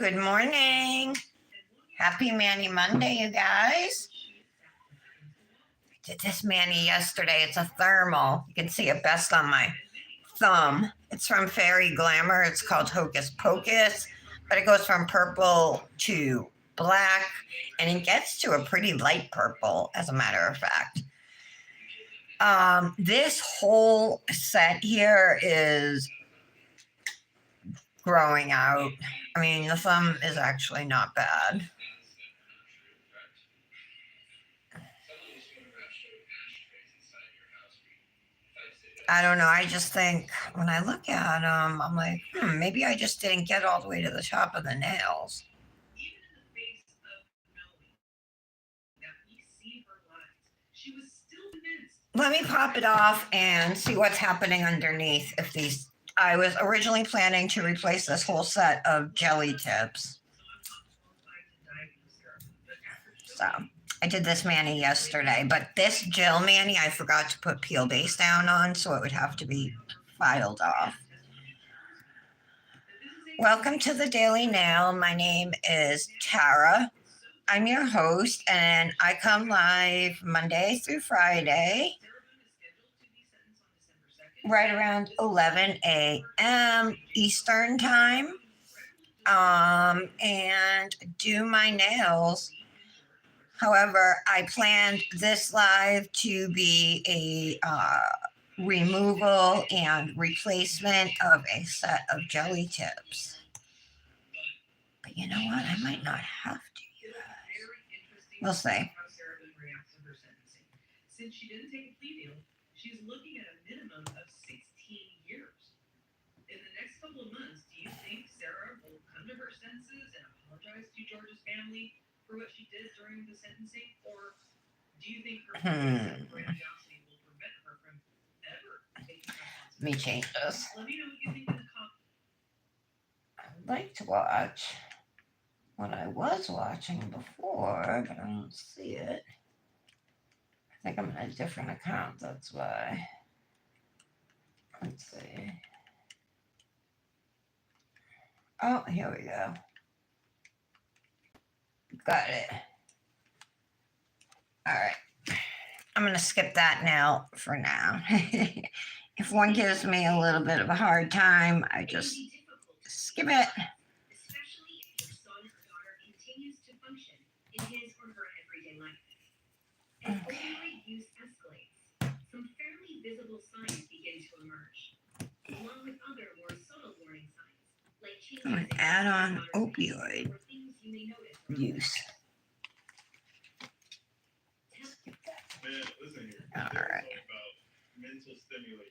Good morning. Happy Manny Monday, you guys. I did this Manny yesterday. It's a thermal. You can see it best on my thumb. It's from Fairy Glamour. It's called Hocus Pocus, but it goes from purple to black, and it gets to a pretty light purple, as a matter of fact. This whole set here is growing out. I mean, the thumb is actually not bad. I don't know. I just think when I look at them, I'm like, maybe I just didn't get all the way to the top of the nails. Let me pop it off and see what's happening underneath. I was originally planning to replace this whole set of jelly tips. So I did this mani yesterday, but this gel mani I forgot to put peel base down on, so it would have to be filed off. Welcome to the Daily Nail. My name is Tara. I'm your host, and I come live Monday through Friday, right around 11 a.m. Eastern time, and do my nails. However, I planned this live to be a removal and replacement of a set of jelly tips. But you know what? I might not have to, you guys. We'll see. Since she didn't take a plea deal, she's looking at a minimum of 16 years. In the next couple of months, do you think Sarah will come to her senses and apologize to George's family for what she did during the sentencing, or do you think her grandiosity will prevent her from ever taking responsibility? Let me change this. Let me know what you think in the comments. I'd like to watch what I was watching before, but I don't see it. I think I'm in a different account, that's why. Let's see. Oh, here we go. Got it. All right. I'm going to skip that now for now. If one gives me a little bit of a hard time, I just skip it. Especially if your son or daughter continues to function in his or her everyday life. As opioid use escalates, some fairly visible signs begin to emerge, along with other more subtle warning signs, like changes in add on opioid use. All right.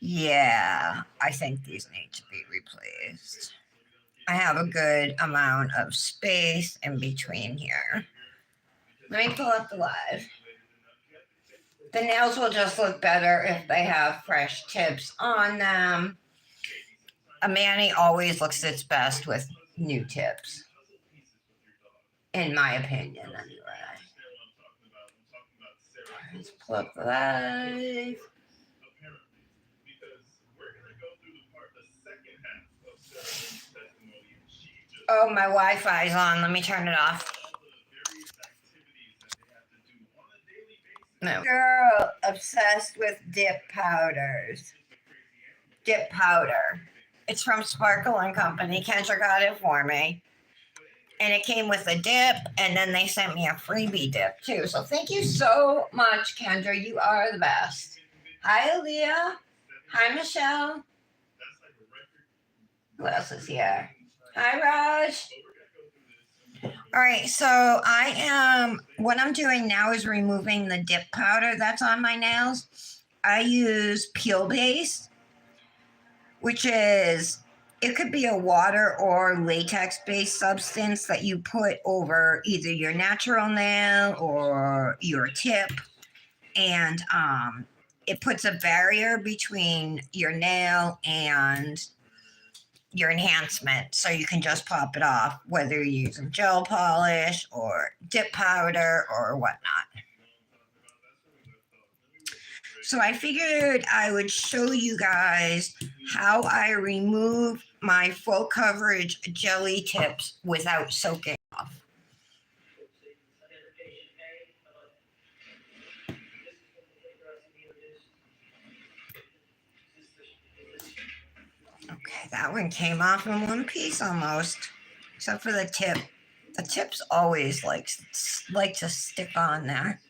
Yeah, I think these need to be replaced. I have a good amount of space in between here. Let me pull up the live. The nails will just look better if they have fresh tips on them. A mani always looks its best with new tips, in my opinion, anyway. Let's pull up the live. Oh, my Wi-Fi's on. Let me turn it off. No. Girl obsessed with dip powders. Dip powder. It's from Sparkle and Company. Kendra got it for me. And it came with a dip, and then they sent me a freebie dip, too. So thank you so much, Kendra. You are the best. Hi, Aaliyah. Hi, Michelle. Who else is here? Hi, Raj. All right, so what I'm doing now is removing the dip powder that's on my nails. I use peel base, which is, it could be a water or latex-based substance that you put over either your natural nail or your tip. And it puts a barrier between your nail and your enhancement, so you can just pop it off, whether you're using gel polish or dip powder or whatnot. So I figured I would show you guys how I remove my full coverage jelly tips without soaking off. Okay, that one came off in one piece almost, except for the tip. The tips always like to stick on there.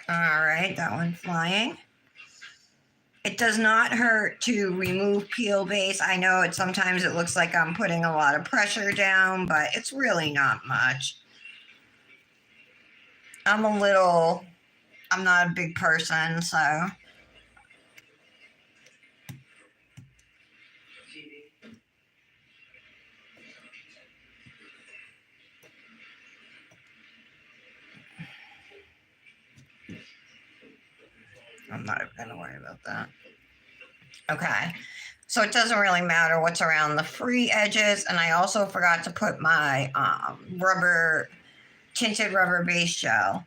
All right, that one flying. It does not hurt to remove peel base. I know sometimes it looks like I'm putting a lot of pressure down, but it's really not much. I'm not a big person, so. I'm not even going to worry about that. Okay. So it doesn't really matter what's around the free edges. And I also forgot to put my tinted rubber base gel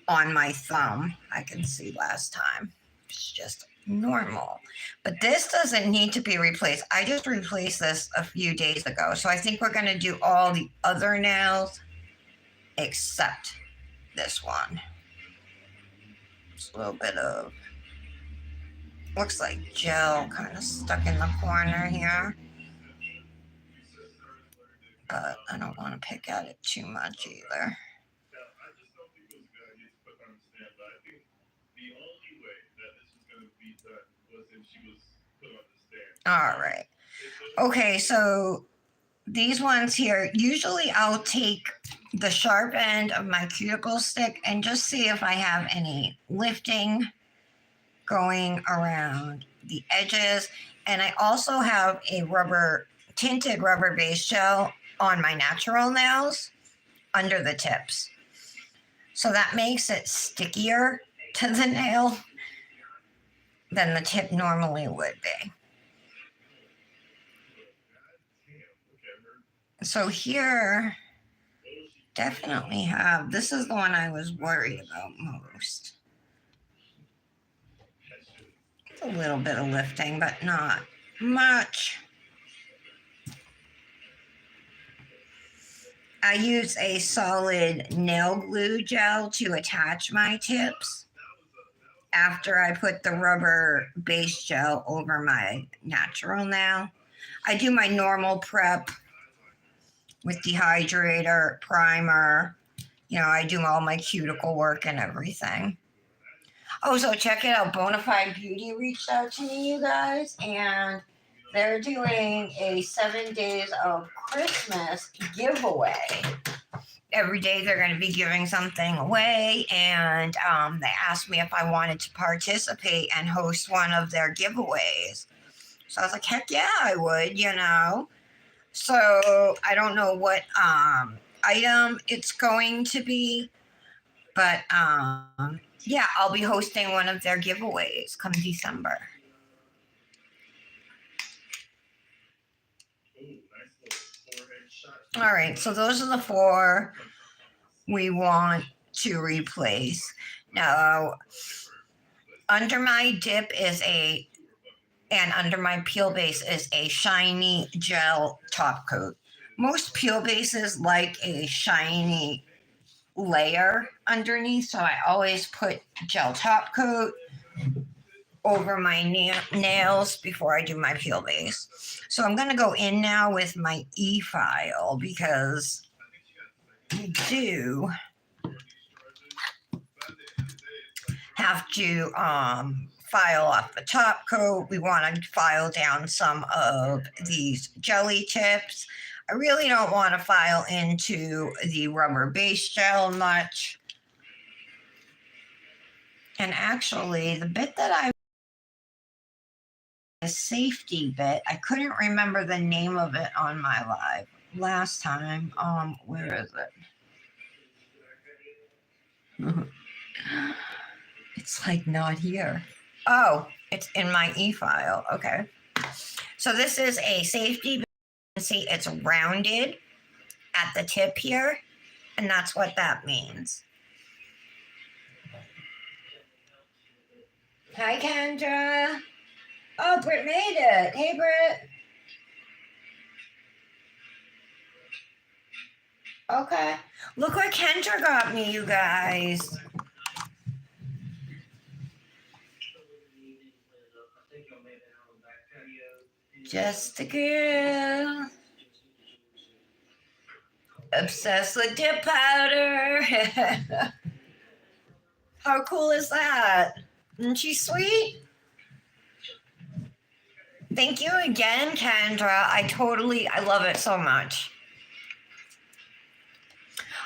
on my thumb. I can see last time. It's just normal. But this doesn't need to be replaced. I just replaced this a few days ago. So I think we're going to do all the other nails except this one. Just a little bit of, looks like gel kind of stuck in the corner here. But I don't want to pick at it too much either. All right. Okay, so these ones here, usually I'll take the sharp end of my cuticle stick and just see if I have any lifting going around the edges. And I also have a tinted rubber base gel on my natural nails under the tips. So that makes it stickier to the nail than the tip normally would be. So here, definitely have, this is the one I was worried about most. It's a little bit of lifting, but not much. I use a solid nail glue gel to attach my tips after I put the rubber base gel over my natural nail. I do my normal prep with dehydrator, primer. You know, I do all my cuticle work and everything. Oh, so check it out. Bonafide Beauty reached out to me, you guys, and they're doing a 7 days of Christmas giveaway. Every day they're going to be giving something away, and they asked me if I wanted to participate and host one of their giveaways. So I was like, heck yeah, I would, you know. So I don't know what item it's going to be, but yeah, I'll be hosting one of their giveaways come December. All right, so those are the 4 we want to replace. Now, under my dip and under my peel base is a shiny gel top coat. Most peel bases like a shiny layer underneath, so I always put gel top coat over my nails before I do my peel base. So I'm going to go in now with my e-file because we do have to file off the top coat. We want to file down some of these jelly tips. I really don't want to file into the rubber base gel much. And actually, the bit that I a safety bit, I couldn't remember the name of it on my live last time. Where is it? It's like not here. Oh, it's in my e-file. Okay. So this is a safety bit. See, it's rounded at the tip here, and that's what that means. Hi, Kendra. Oh, Britt made it. Hey, Britt. Okay. Look what Kendra got me, you guys. Just a girl. Obsessed with dip powder. How cool is that? Isn't she sweet? Thank you again, Kendra. I love it so much.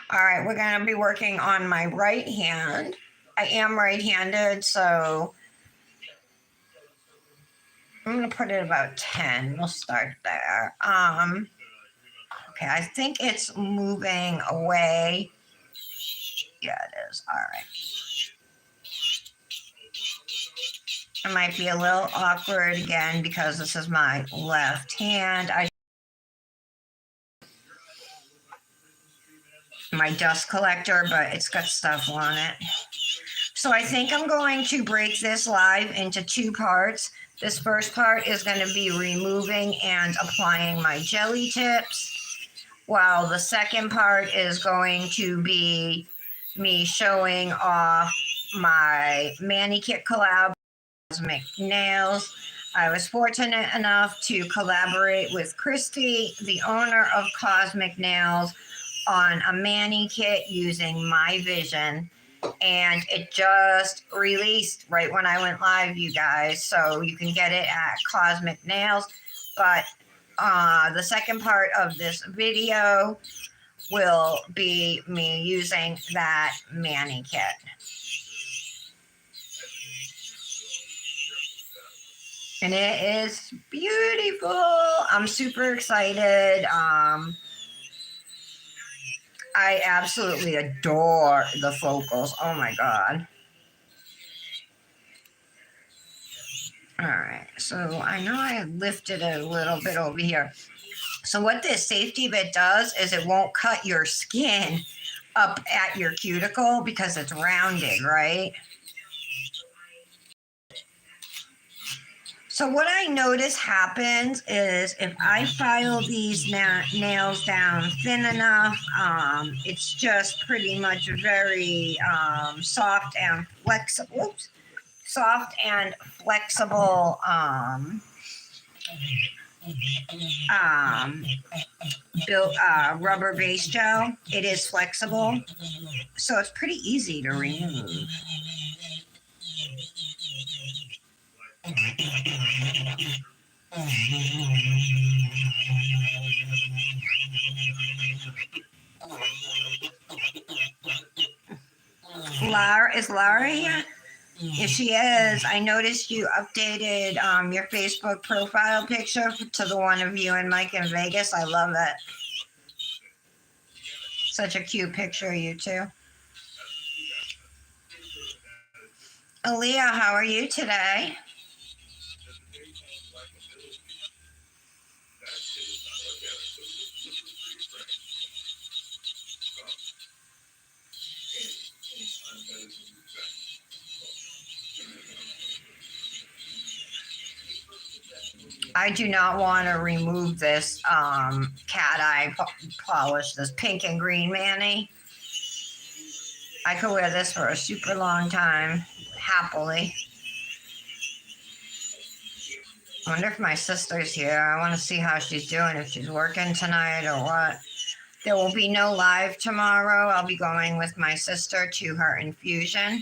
All right, we're going to be working on my right hand. I am right-handed, so I'm going to put it about 10. We'll start there. Okay, I think it's moving away. Yeah, it is. All right. It might be a little awkward again because this is my left hand. My dust collector, but it's got stuff on it. So I think I'm going to break this live into two parts. This first part is going to be removing and applying my jelly tips, while the second part is going to be me showing off my Manikit collab, Cosmic Nails. I was fortunate enough to collaborate with Christy, the owner of Cosmic Nails, on a Manikit using my vision, and it just released right when I went live, you guys. So you can get it at Cosmic Nails. But the second part of this video will be me using that Manikit. And it is beautiful. I'm super excited. I absolutely adore the focals. Oh my God. All right, so I know I lifted it a little bit over here. So what this safety bit does is it won't cut your skin up at your cuticle because it's rounded, right? So what I notice happens is if I file these nails down thin enough, it's just pretty much very soft and flexible. Soft and flexible built rubber base gel. It is flexible, so it's pretty easy to remove. Is Lara here? If she is, I noticed you updated your Facebook profile picture to the one of you and Mike in Vegas. I love it. Such a cute picture of you two. Aaliyah, how are you today? I do not want to remove this cat eye polish, this pink and green mani. I could wear this for a super long time, happily. I wonder if my sister's here. I want to see how she's doing, if she's working tonight or what. There will be no live tomorrow. I'll be going with my sister to her infusion.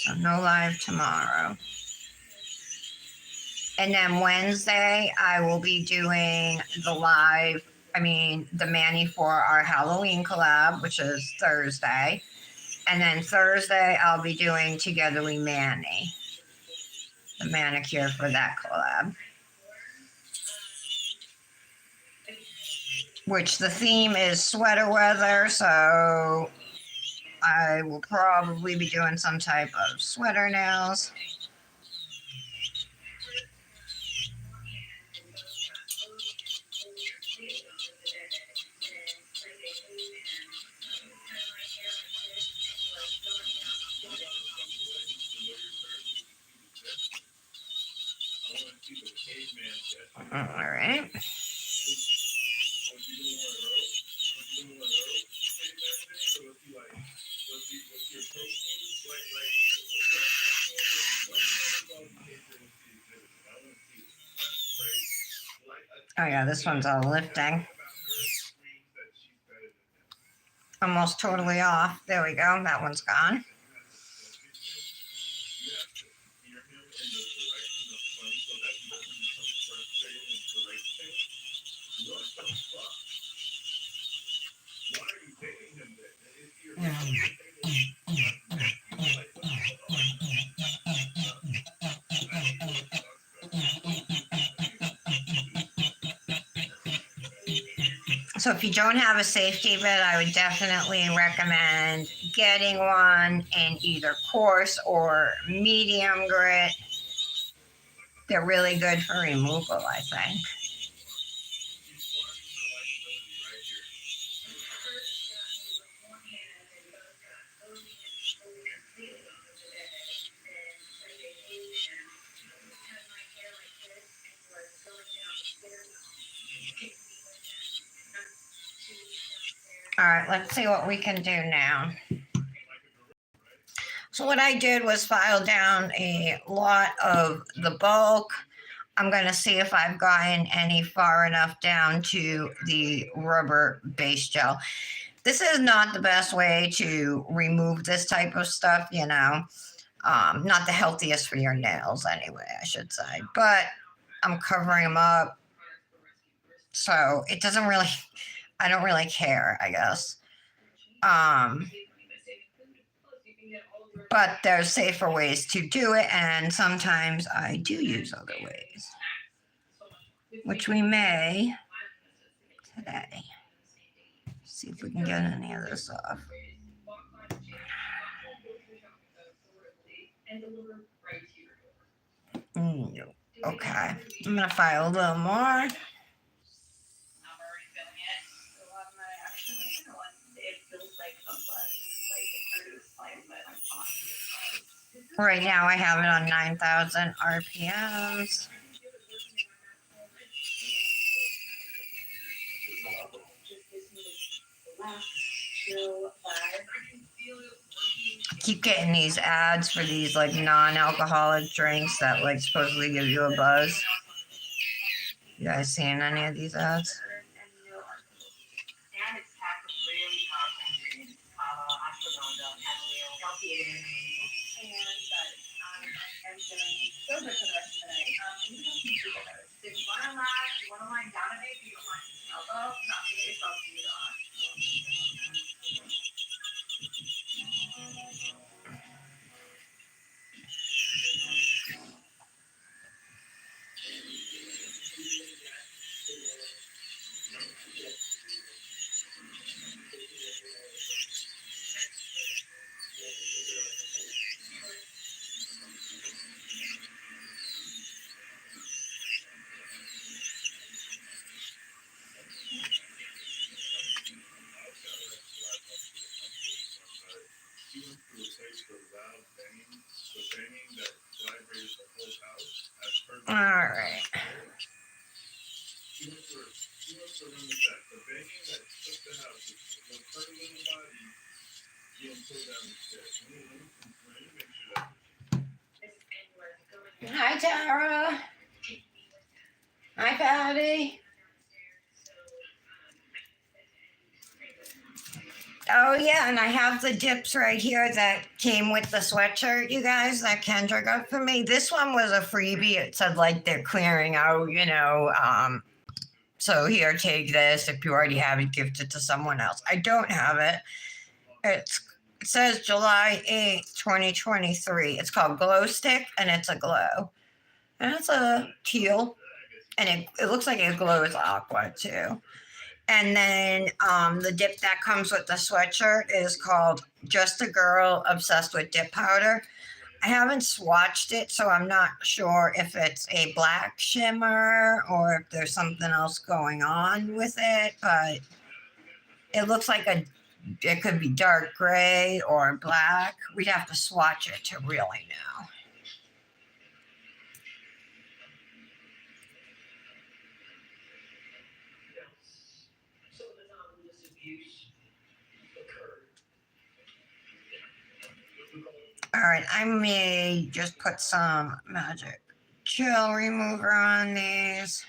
So no live tomorrow. And then Wednesday, I will be doing the mani for our Halloween collab, which is Thursday. And then Thursday, I'll be doing Together We Mani, the manicure for that collab. Which the theme is sweater weather, so I will probably be doing some type of sweater nails. All right. Oh yeah, this one's all lifting. Almost totally off. There we go. That one's gone. So if you don't have a safety bit, I would definitely recommend getting one in either coarse or medium grit. They're really good for removal, I think. All right, let's see what we can do now. So what I did was file down a lot of the bulk. I'm going to see if I've gotten any far enough down to the rubber base gel. This is not the best way to remove this type of stuff, you know. Not the healthiest for your nails anyway, I should say. But I'm covering them up. So it doesn't really, I don't really care, I guess. But there's safer ways to do it, and sometimes I do use other ways, which we may today. See if we can get any of this off. Okay, I'm gonna file a little more. Right now I have it on 9,000 RPMs. Keep getting these ads for these like non-alcoholic drinks that like supposedly give you a buzz. You guys seen any of these ads? All right. Hi, Tara. Hi, Patty. Oh, yeah, and I have the dips right here that came with the sweatshirt, you guys, that Kendra got for me. This one was a freebie. It said, like, they're clearing out, you know. So here, take this. If you already have it, gift it to someone else. I don't have it. It says July 8th, 2023. It's called Glow Stick, and it's a glow. And it's a teal, and it looks like it glows aqua, too. And then the dip that comes with the sweatshirt is called Just a Girl Obsessed with Dip Powder. I haven't swatched it, so I'm not sure if it's a black shimmer or if there's something else going on with it, but it looks like it could be dark gray or black. We'd have to swatch it to really know. All right, I may just put some magic gel remover on these,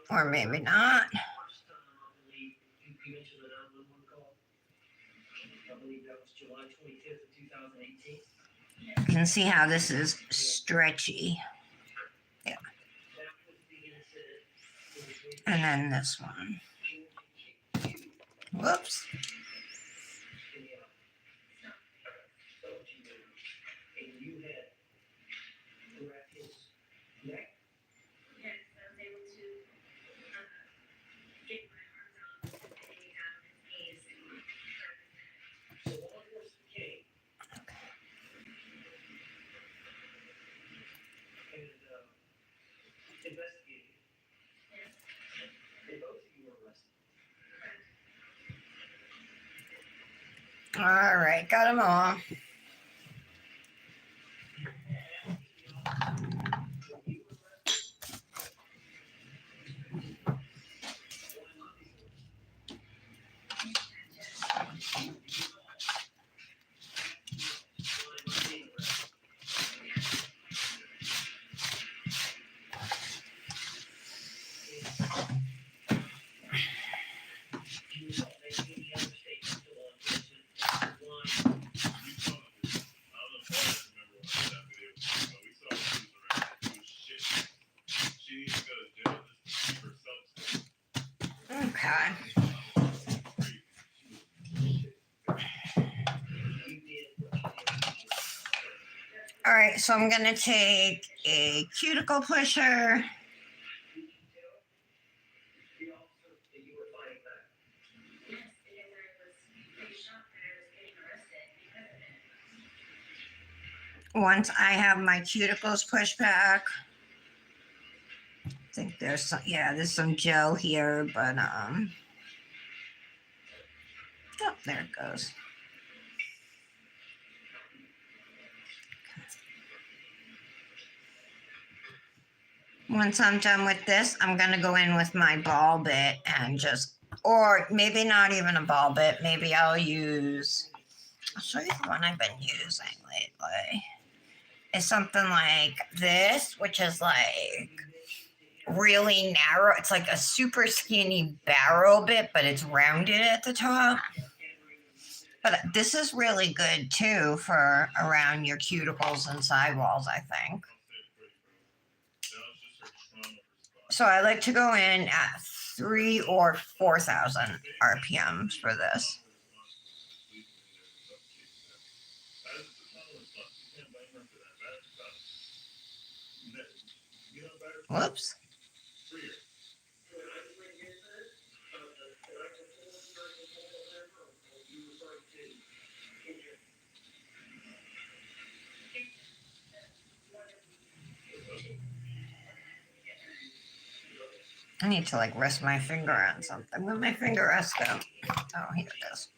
or maybe not. You can see how this is stretchy. Yeah. And then this one. Whoops. All right, got them all. Okay. All right, so I'm gonna take a cuticle pusher. Once I have my cuticles pushed back, I think there's some, yeah, there's some gel here, but oh, there it goes. Once I'm done with this, I'm gonna go in with my ball bit and just, or maybe not even a ball bit, maybe I'll show you the one I've been using lately. It's something like this, which is like really narrow. It's like a super skinny barrel bit, but it's rounded at the top. But this is really good too for around your cuticles and sidewalls, I think. So I like to go in at 3 or 4,000 RPMs for this. Whoops. I need to like rest my finger on something. Where'd my finger rest go? Oh, here it is.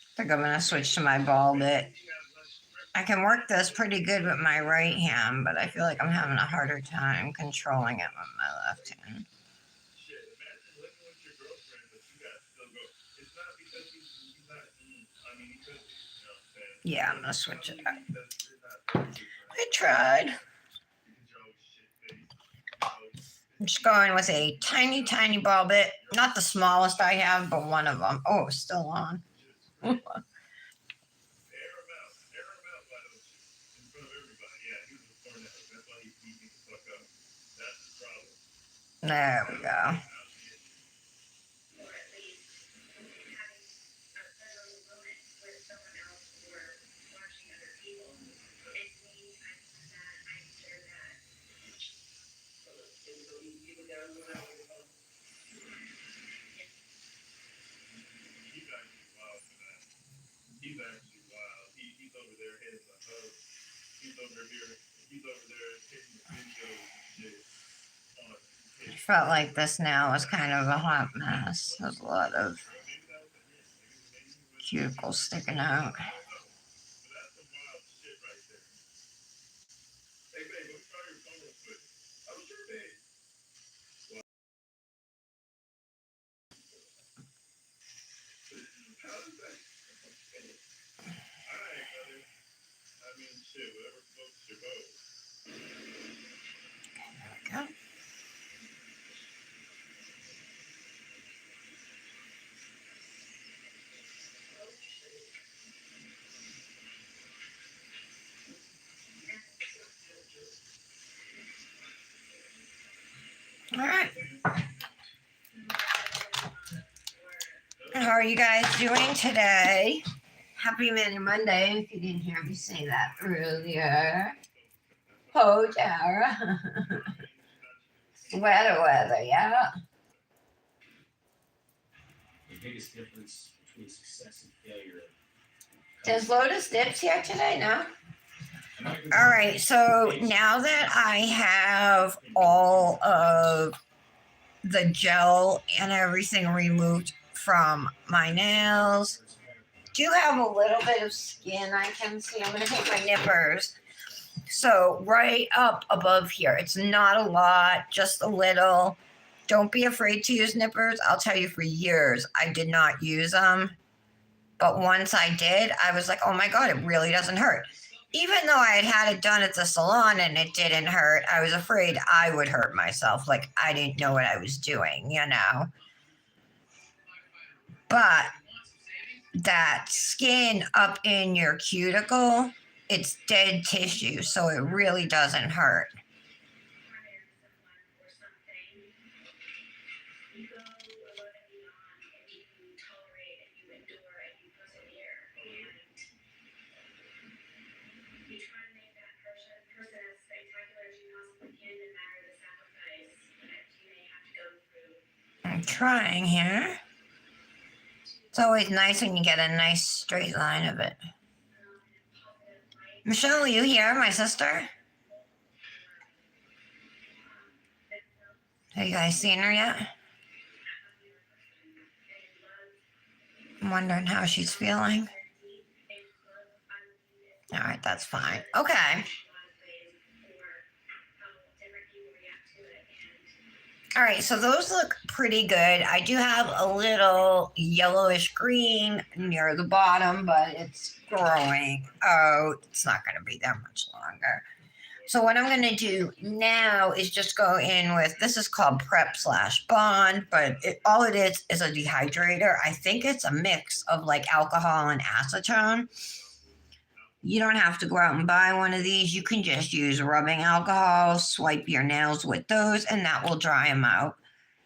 I think I'm going to switch to my ball bit. I can work this pretty good with my right hand, but I feel like I'm having a harder time controlling it with my left hand. Yeah, I'm going to switch it up. I tried. I'm just going with a tiny, tiny ball bit. Not the smallest I have, but one of them. Oh, it's still on. There we go. felt like this nail was kind of a hot mess. There's a lot of cuticles sticking out. There we go. All right. How are you guys doing today? Happy Mini Monday, if you didn't hear me say that earlier. Oh, Tara. weather, yeah. The biggest difference between success and failure. Does Lotus Dips here today? No? All right, so now that I have all of the gel and everything removed from my nails, do have a little bit of skin I can see. I'm going to take my nippers. So right up above here, it's not a lot, just a little. Don't be afraid to use nippers. I'll tell you, for years, I did not use them. But once I did, I was like, oh my God, it really doesn't hurt. Even though I had it done at the salon and it didn't hurt, I was afraid I would hurt myself. Like, I didn't know what I was doing, you know? But that skin up in your cuticle, it's dead tissue, so it really doesn't hurt. I'm trying here. It's always nice when you get a nice straight line of it. Michelle, are you here, my sister? Have you guys seen her yet? I'm wondering how she's feeling. All right, that's fine. Okay. All right, so those look pretty good. I do have a little yellowish green near the bottom, but it's growing. Oh, it's not going to be that much longer. So what I'm going to do now is just go in with, this is called Prep/Bond, but all it is a dehydrator. I think it's a mix of like alcohol and acetone. You don't have to go out and buy one of these. You can just use rubbing alcohol, swipe your nails with those, and that will dry them out.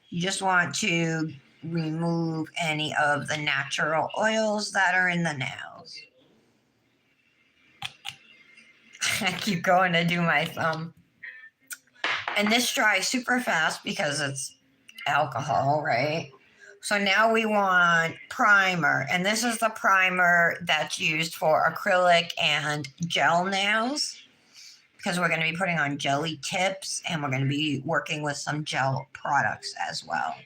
You just want to remove any of the natural oils that are in the nails. I keep going to do my thumb. And this dries super fast because it's alcohol, right? So now we want primer, and this is the primer that's used for acrylic and gel nails, because we're going to be putting on jelly tips and we're going to be working with some gel products as well.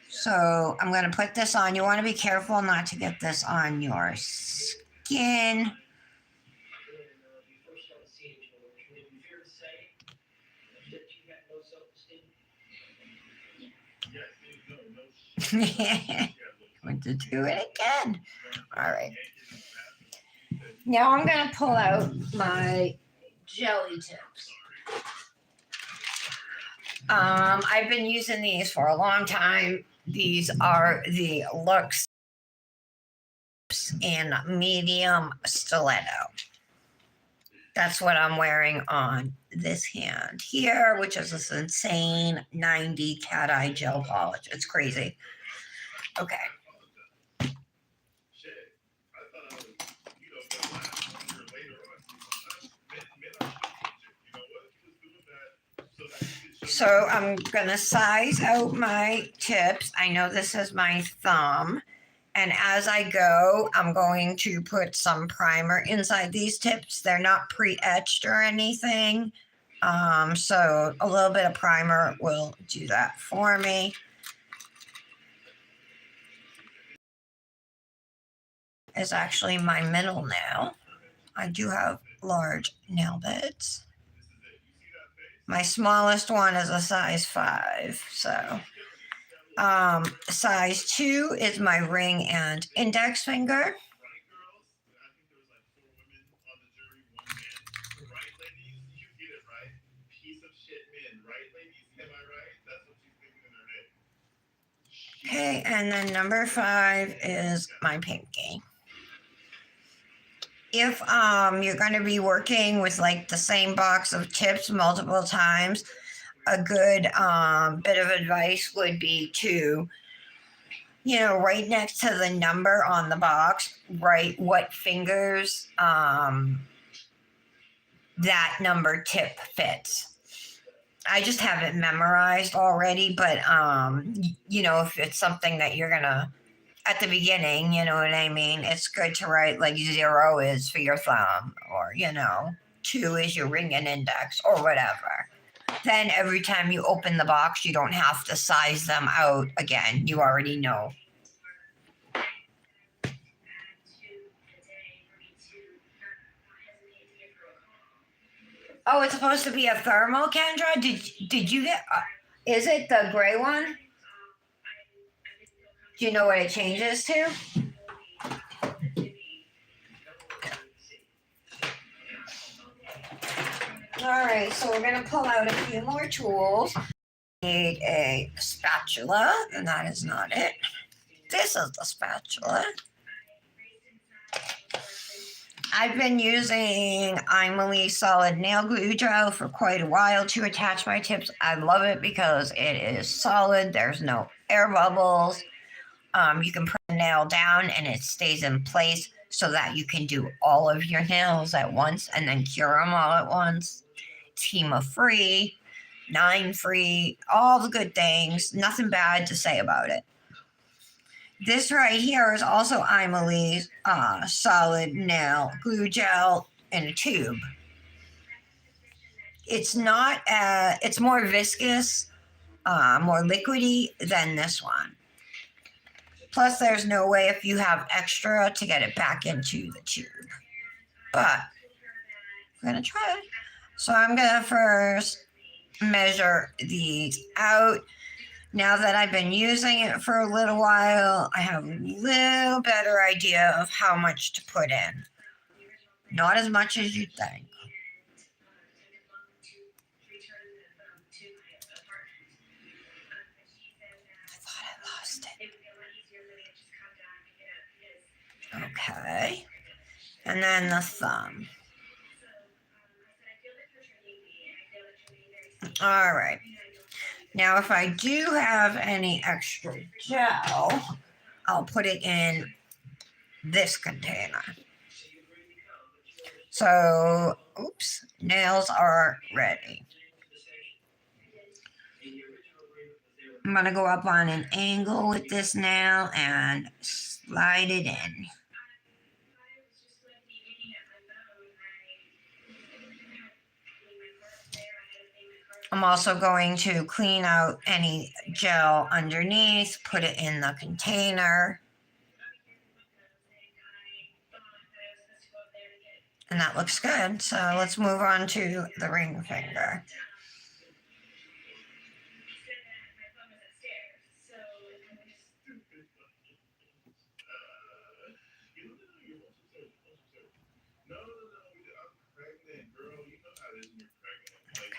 So I'm going to put this on. You want to be careful not to get this on your skin. Going to do it again. All right. Now I'm going to pull out my jelly tips. I've been using these for a long time. These are the Lux in medium stiletto. That's what I'm wearing on this hand here, which is this insane 90 cat eye gel polish. It's crazy. Okay. So I'm going to size out my tips. I know this is my thumb. And as I go, I'm going to put some primer inside these tips. They're not pre-etched or anything. So a little bit of primer will do that for me. Is actually my middle nail. I do have large nail beds. My smallest one is a size 5. So size 2 is my ring and index finger. Okay, and then number 5 is my pinky. If you're going to be working with like the same box of tips multiple times, a good bit of advice would be to, right next to the number on the box, write what fingers that number tip fits. I just have it memorized already, but if it's something that you're gonna at the beginning, you know what I mean? It's good to write like 0 is for your thumb, or 2 is your ring and index, or whatever. Then every time you open the box, you don't have to size them out again. You already know. Oh, it's supposed to be a thermal, Kendra? Did you get? Is it the gray one? Do you know what it changes to? All right, so we're gonna pull out a few more tools. Need a spatula, and that is not it. This is the spatula. I've been using Imali solid nail glue gel for quite a while to attach my tips. I love it because it is solid. There's no air bubbles. You can put a nail down and it stays in place so that you can do all of your nails at once and then cure them all at once. It's HEMA free, 9 free, all the good things. Nothing bad to say about it. This right here is also Imali's solid nail glue gel in a tube. It's not, it's more viscous, more liquidy than this one. Plus, there's no way if you have extra to get it back into the tube. But I'm going to try it. So I'm going to first measure these out. Now that I've been using it for a little while, I have a little better idea of how much to put in. Not as much as you'd think. I thought I lost it. Okay. And then the thumb. All right. Now, if I do have any extra gel, I'll put it in this container. So, oops, nails are ready. I'm going to go up on an angle with this nail and slide it in. I'm also going to clean out any gel underneath, put it in the container. And that looks good. So let's move on to the ring finger.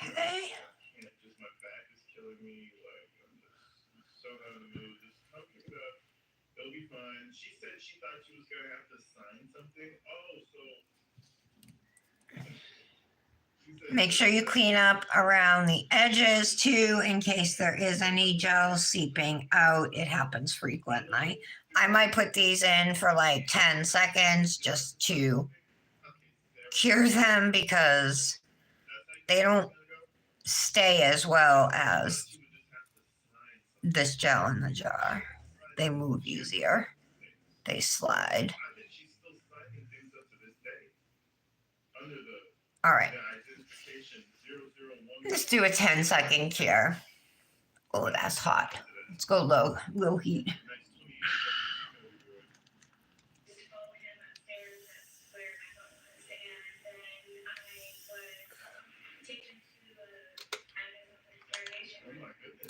Okay. Make sure you clean up around the edges too, in case there is any gel seeping out. It happens frequently. I might put these in for like 10 seconds just to cure them because they don't stay as well as this gel in the jar. They move easier. They slide. All right. Let's do a 10-second cure. Oh, that's hot. Let's go low heat.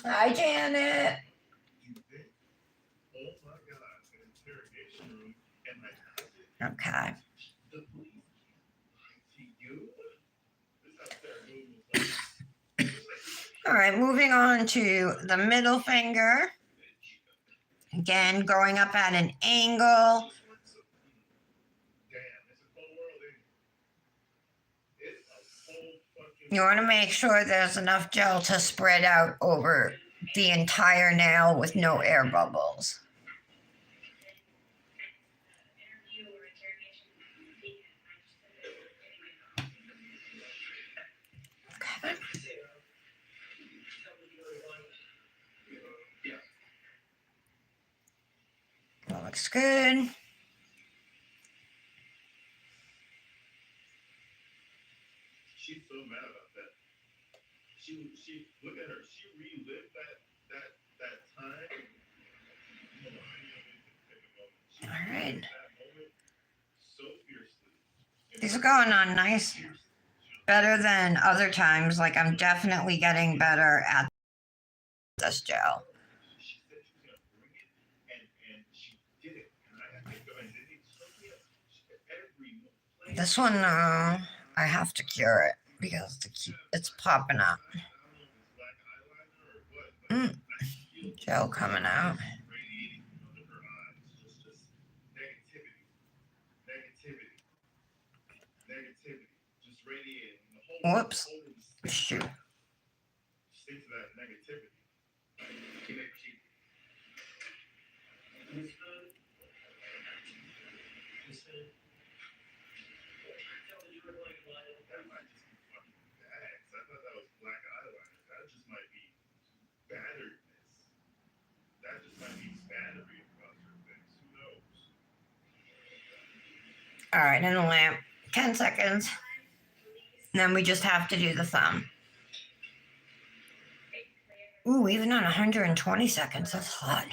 Hi, Janet. Okay. All right, moving on to the middle finger. Again, going up at an angle. You want to make sure there's enough gel to spread out over the entire nail with no air bubbles. Okay. That looks good. She's so mad about that. She look at her. She relived that time. All right. So fiercely. These are going on nice. Better than other times. Like, I'm definitely getting better at this gel. She said she was gonna bring it, and she did it. And I had to go, and it took me every place. This one, I have to cure it because it's popping up. Gel coming out. Whoops. Shoot. Stick to that negativity. That might just be fucking bags. I thought that was black eyeliner. That just might be batteredness. That just might be battery across her face. Who knows? All right, in the lamp. 10 seconds. And then we just have to do the thumb. Ooh, even on 120 seconds, that's hot.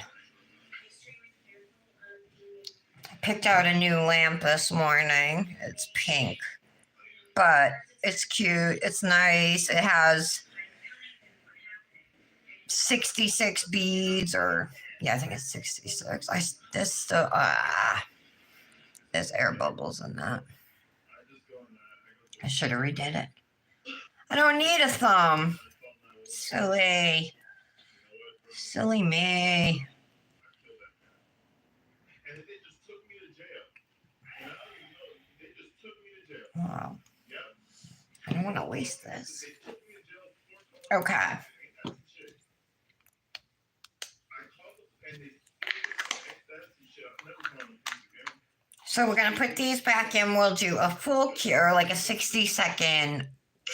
I picked out a new lamp this morning. It's pink, but it's cute. It's nice. It has 66 beads, or yeah, I think it's 66. There's air bubbles in that. I should have redid it. I don't need a thumb. Silly me. Wow. I don't want to waste this. Okay. So we're going to put these back in. We'll do a full cure, like a 60-second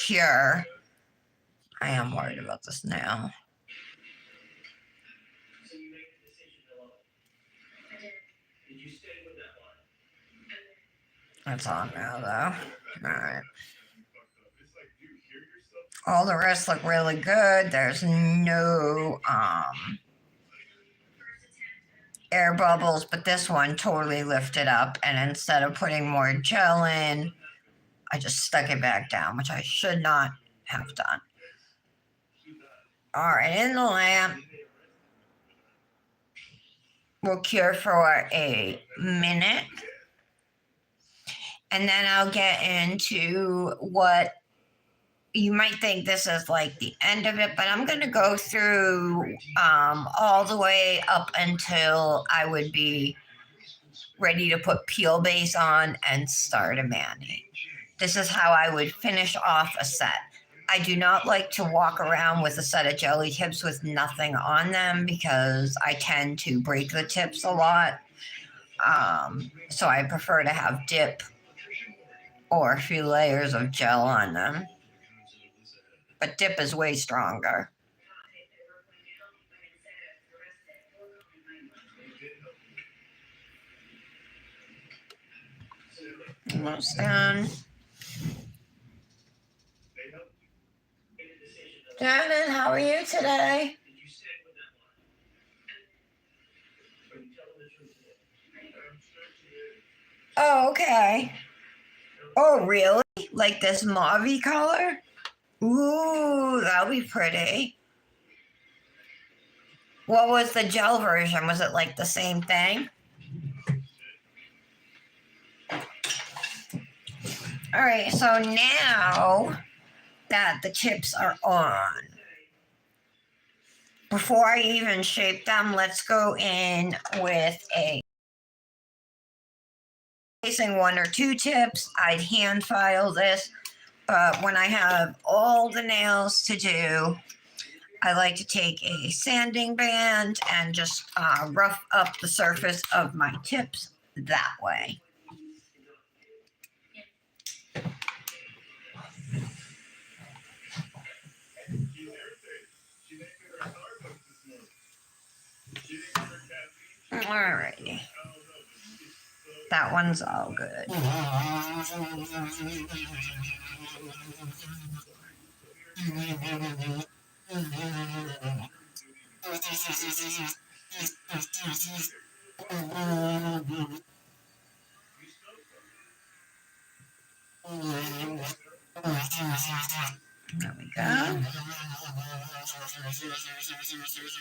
cure. I am worried about this now. That's on now, though. All right. All the rest look really good. There's no air bubbles, but this one totally lifted up. And instead of putting more gel in, I just stuck it back down, which I should not have done. All right, in the lamp. We'll cure for a minute. And then I'll get into what you might think this is like the end of it, but I'm going to go through all the way up until I would be ready to put peel base on and start a mani. This is how I would finish off a set. I do not like to walk around with a set of jelly tips with nothing on them because I tend to break the tips a lot. So I prefer to have dip or a few layers of gel on them. But dip is way stronger. Almost done. Shannon, how are you today? Did you stick with that one? Are you telling the truth today? I'm sure she is. Oh, okay. Oh, really? Like this mauve color? Ooh, that'll be pretty. What was the gel version? Was it like the same thing? All right, so now that the chips are on, before I even shape them, let's go in with a placing 1 or 2 tips. I'd hand file this, but when I have all the nails to do, I like to take a sanding band and just rough up the surface of my tips that way. She's irritated. She didn't get her Starbucks this morning. She didn't get her caffeine. Alrighty, I don't know, but she is so. that one's all good. You smell something. There we go. We know exactly what to say.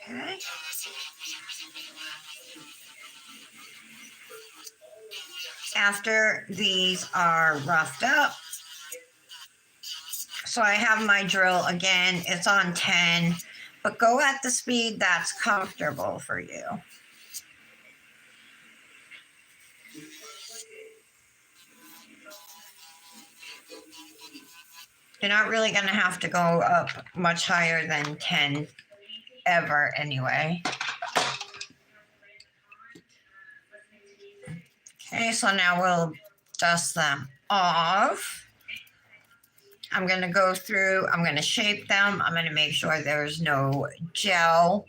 Okay. After these are roughed up, so I have my drill again, it's on 10, but go at the speed that's comfortable for you. You're not really going to have to go up much higher than 10 ever anyway. Okay, so now we'll dust them off. I'm going to go through, I'm going to shape them. I'm going to make sure there's no gel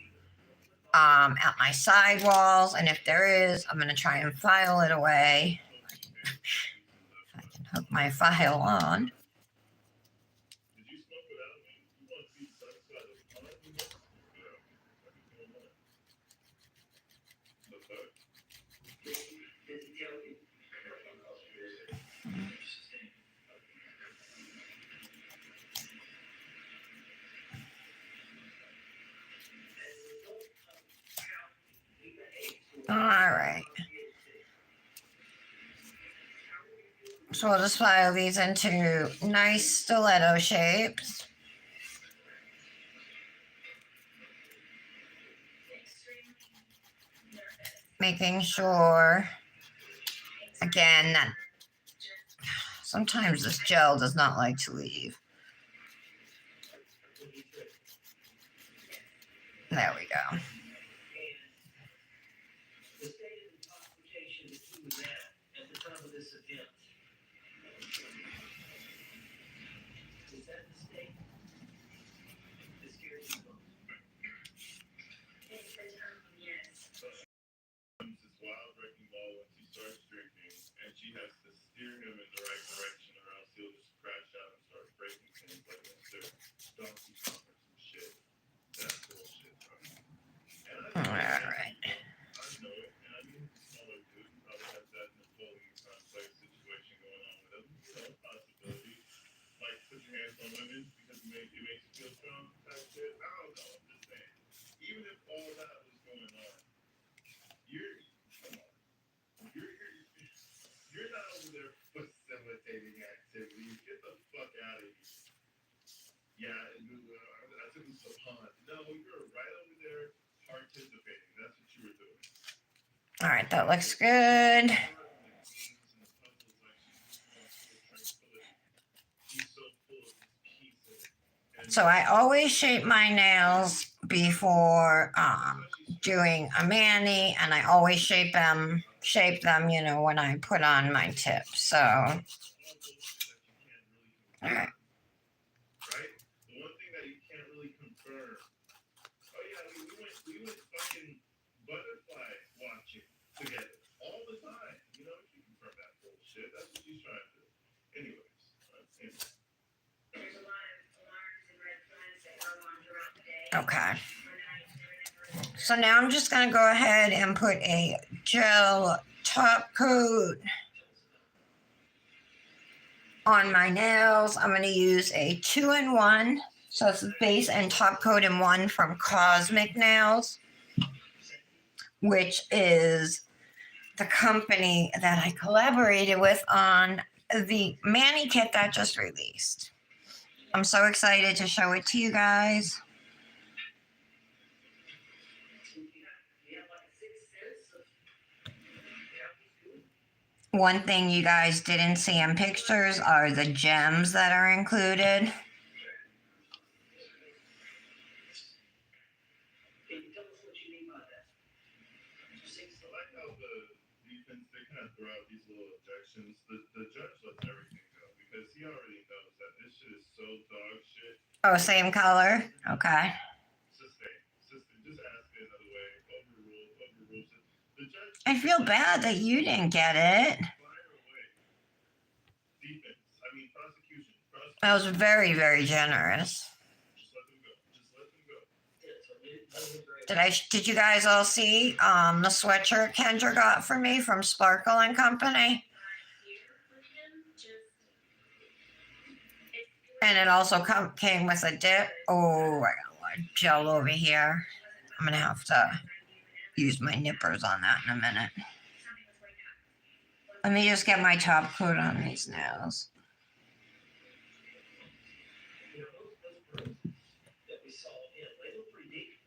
at my sidewalls. And if there is, I'm going to try and file it away. If I can hook my file on. Did you smoke without me? You want to be satisfied with mine? You must smoke without me. Everything on mine. The fuck? All right. So we'll just file these into nice stiletto shapes. Making sure, again, that sometimes this gel does not like to leave. There we go. The state of intoxication that he was at the time of this event. Was that the state that scared you most? This wild wrecking ball once he starts drinking, and she has to steer him in the right direction, or else he'll just crash out and start breaking things like that. Donkey Kong or some shit. That's bullshit, bro. And I All right. know it, and I mean, he's a smaller dude. He probably has that Napoleon complex situation going on with him. You know, possibility. Like, put your hands on women because it makes you feel strong type shit. I don't know. I'm just saying. Even if all that was going on, you're you're not over there facilitating activities. Get the fuck out of here. Yeah, I took him to the pond. No, you were right over there participating. That's what you were doing. All right, that looks good. So I always shape my nails before doing a mani, and I always shape them, you know, when I put on my tips. So, all right. Right? The one thing that you can't really confirm. Oh yeah, we went fucking butterfly watching together all the time. You know, you can confirm that bullshit. That's what she's trying to do. Anyways. There's a lot of alarms and red flags that go on throughout the day. Okay. Overnight, during the So now I'm just gonna go ahead and put a gel top coat on my nails. I'm gonna use a 2-in-1. So it's base and top coat in one from Cosmic Nails, which is the company that I collaborated with on the mani kit that just released. I'm so excited to show it to you guys. One thing you guys didn't see in pictures are the gems that are included. Can you tell us what you mean by that? I like how the defense, they kind of throw out these little objections. The judge lets everything go because he already knows that this shit is so dog shit. Oh, same color? Okay. Sustain. Just ask it another way. Overrules it. The judge. I feel bad that you didn't get it. Fire away. Defense. I mean, prosecution. That was very, very generous. Just let them go. Just let them go. Did you guys all see the sweatshirt Kendra got for me from Sparkle and Company? And it also came with a dip. Oh, I got a lot of gel over here. I'm gonna have to use my nippers on that in a minute. Let me just get my top coat on these nails. That we saw in they look pretty deep.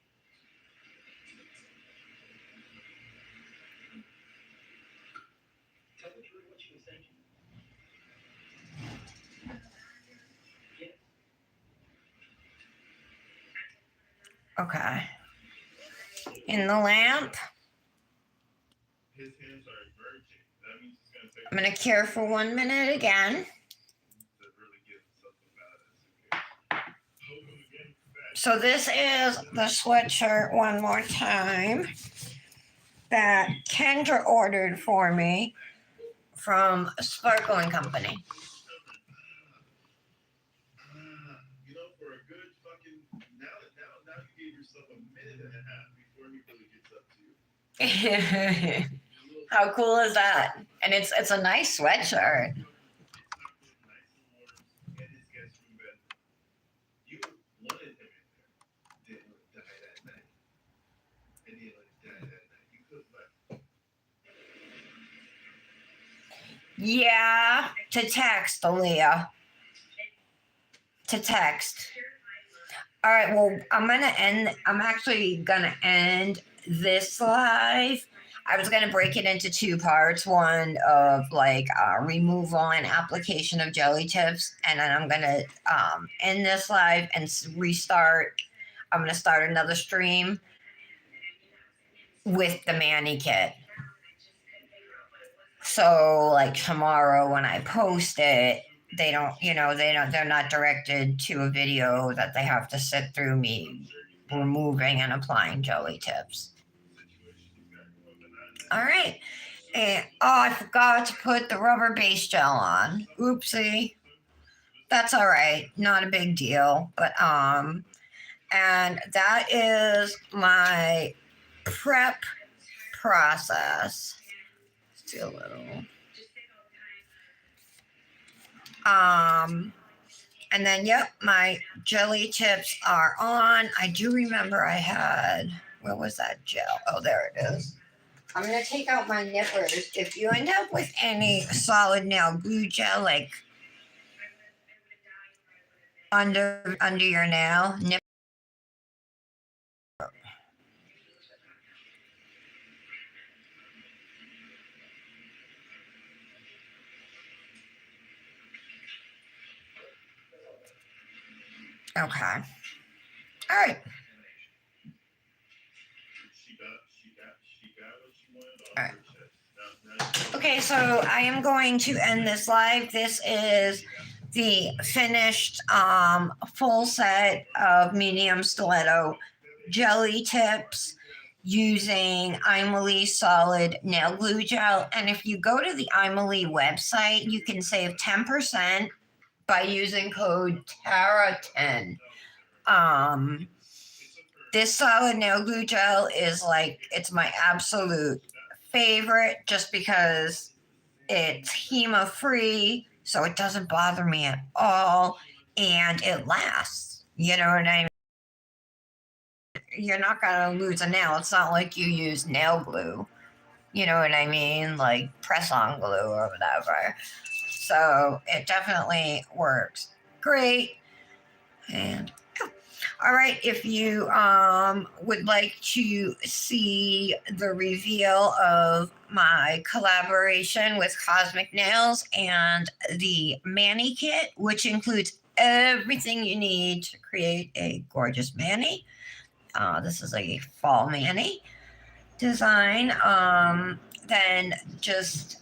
Tell the jury what you were thinking. Okay. In the lamp, His hands are emerging. That means it's gonna take. I'm gonna cure for 1 minute again. To really get something about it. Hold him again. So this is the sweatshirt one more time that Kendra ordered for me from Sparkle and Company. You know, for a good fucking now you gave yourself a minute and a half before he really gets up to you. How cool is that? And it's a nice sweatshirt. You wanted him in there. Didn't want to die that night. And he let him die that night. You could have left. Yeah, to text, Aaliyah. To text. All right, well, I'm actually gonna end this live. I was gonna break it into two parts. One of like removal and application of jelly tips, and then I'm gonna end this live and restart. I'm gonna start another stream with the mani kit. So like tomorrow when I post it, they're not directed to a video that they have to sit through me removing and applying jelly tips. All right. And I forgot to put the rubber base gel on. Oopsie. That's all right. Not a big deal. But and that is my prep process. Let's do a little. And then, yep, my jelly tips are on. I do remember I had, where was that gel? Oh, there it is. I'm going to take out my nippers. If you end up with any solid nail glue gel, like under your nail, Okay. All right. She got what she wanted off All right. her chest. Now Okay, so I am going to end this live. This is the finished full set of medium stiletto jelly tips using Imali solid nail glue gel. And if you go to the Imali website, you can save 10% by using code TARA10. This solid nail glue gel is like, it's my absolute favorite just because it's HEMA free, so it doesn't bother me at all, and it lasts. You know what I mean? You're not gonna lose a nail. It's not like you use nail glue. You know what I mean? Like press on glue or whatever. So it definitely works great. And all right, if you would like to see the reveal of my collaboration with Cosmic Nails and the Mani Kit, which includes everything you need to create a gorgeous mani. This is a fall mani design. Then just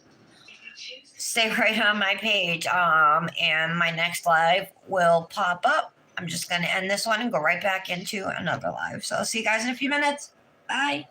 stay right on my page. And my next live will pop up. I'm just going to end this one and go right back into another live. So I'll see you guys in a few minutes. Bye.